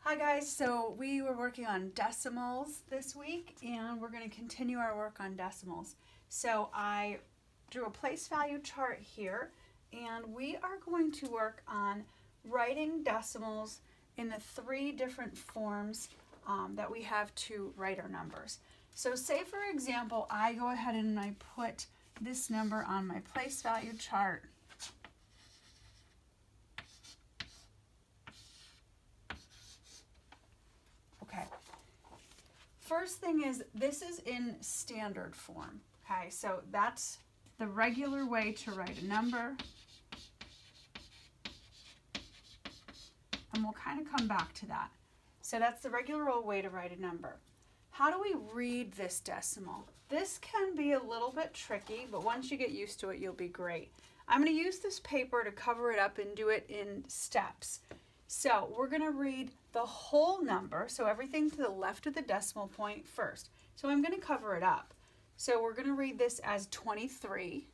Hi guys, so we were working on decimals this week and we're going to continue our work on decimals. So I drew a place value chart here and we are going to work on writing decimals in the three different forms that we have to write our numbers. So say for example, I go ahead and I put this number on my place value chart. Okay, first thing is this is in standard form. Okay, so that's the regular way to write a number. And we'll kind of come back to that. So that's the regular old way to write a number. How do we read this decimal? This can be a little bit tricky, but once you get used to it, you'll be great. I'm going to use this paper to cover it up and do it in steps. So we're going to read the whole number, so everything to the left of the decimal point first. So I'm going to cover it up. So we're going to read this as 23.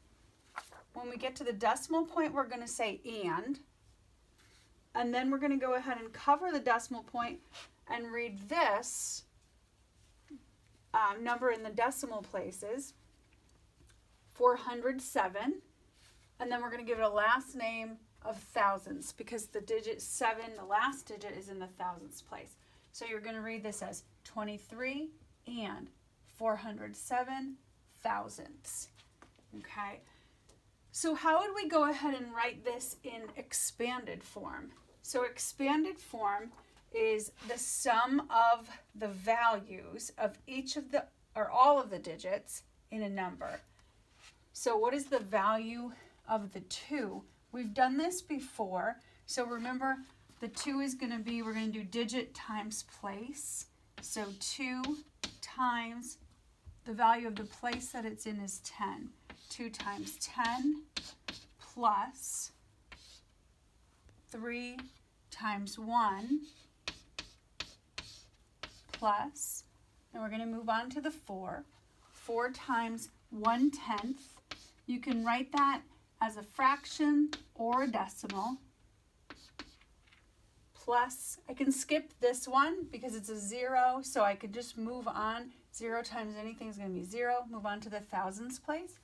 When we get to the decimal point, we're going to say and then we're going to go ahead and cover the decimal point and read this number in the decimal places, 407, and then we're going to give it a last name of thousandths because the digit 7, the last digit, is in the thousandths place. So you're going to read this as 23 and 407 thousandths. Okay. So how would we go ahead and write this in expanded form? So expanded form is the sum of the values of each of the, or all of the digits in a number. So what is the value of the 2? We've done this before. So remember, the 2 is going to be, we're going to do digit times place. So 2 times the value of the place that it's in is 10. 2 times 10 plus 3 times 1 plus, and we're going to move on to the 4. 4 times 1/10. You can write that as a fraction or a decimal. Plus, I can skip this one because it's a 0, so I could just move on. 0 times anything is going to be 0. Move on to the thousandths place.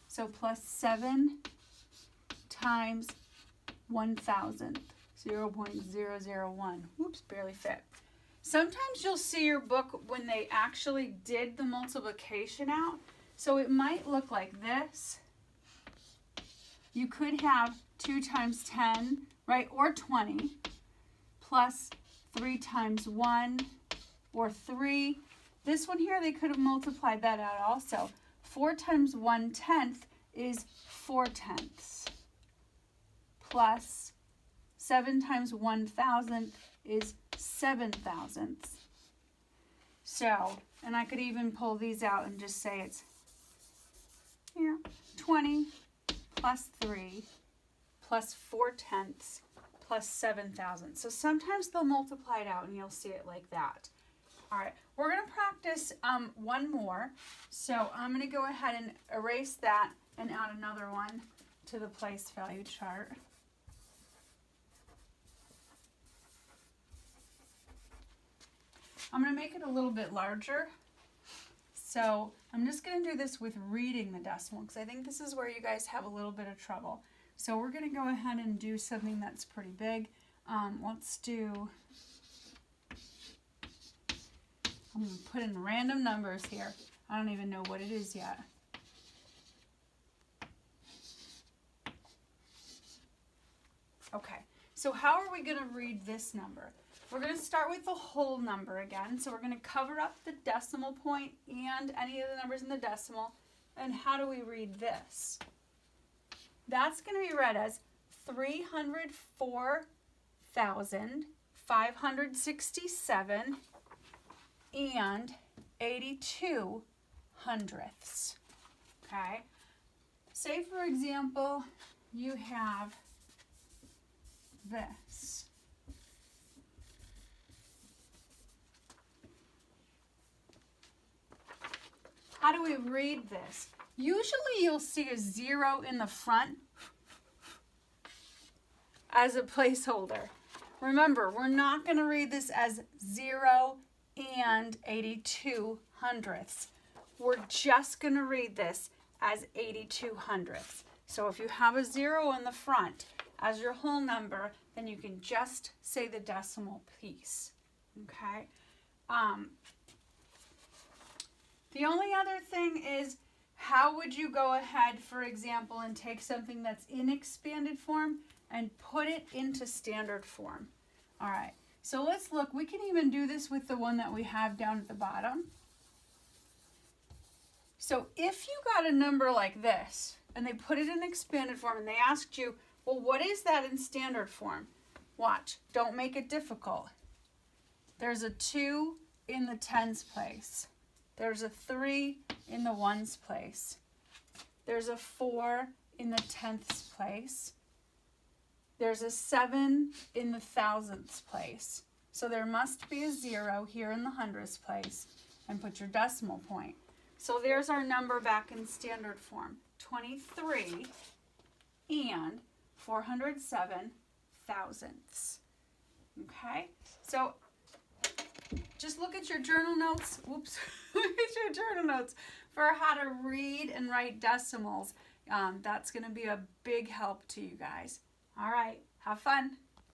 So plus 7 times 1,000, 0.001. Oops, barely fit. Sometimes you'll see your book when they actually did the multiplication out. So it might look like this. You could have 2 times 10, right, or 20, plus 3 times 1, or 3. This one here, they could have multiplied that out also. 4 times 1/10 is 4/10, plus 7 times 1,000 is 7,000. So, and I could even pull these out and just say it's here, 20 plus 3 plus 4/10 plus 7,000. So sometimes they'll multiply it out and you'll see it like that. All right, we're going to practice one more. So I'm going to go ahead and erase that and add another one to the place value chart. I'm going to make it a little bit larger. So I'm just going to do this with reading the decimal because I think this is where you guys have a little bit of trouble. So we're going to go ahead and do something that's pretty big. Let's do, I'm going to put in random numbers here. I don't even know what it is yet. Okay, so how are we going to read this number? We're going to start with the whole number again. So we're going to cover up the decimal point and any of the numbers in the decimal. And how do we read this? That's going to be read as 304,567 and 82 hundredths. Okay? Say, for example, you have this. How do we read this? Usually you'll see a 0 in the front as a placeholder. Remember, we're not going to read this as 0 and 82 hundredths. We're just going to read this as 82 hundredths. So if you have a 0 in the front as your whole number, then you can just say the decimal piece. Okay? The only other thing is, how would you go ahead, for example, and take something that's in expanded form and put it into standard form? All right, so let's look. We can even do this with the one that we have down at the bottom. So if you got a number like this, and they put it in expanded form, and they asked you, well, what is that in standard form? Watch, don't make it difficult. There's a 2 in the tens place. There's a 3 in the ones place. There's a 4 in the tenths place. There's a 7 in the thousandths place. So there must be a 0 here in the hundredths place, and put your decimal point. So there's our number back in standard form, 23 and 407 thousandths. Okay, so just look at your journal notes. Whoops, look at your journal notes for how to read and write decimals. That's going to be a big help to you guys. All right, have fun.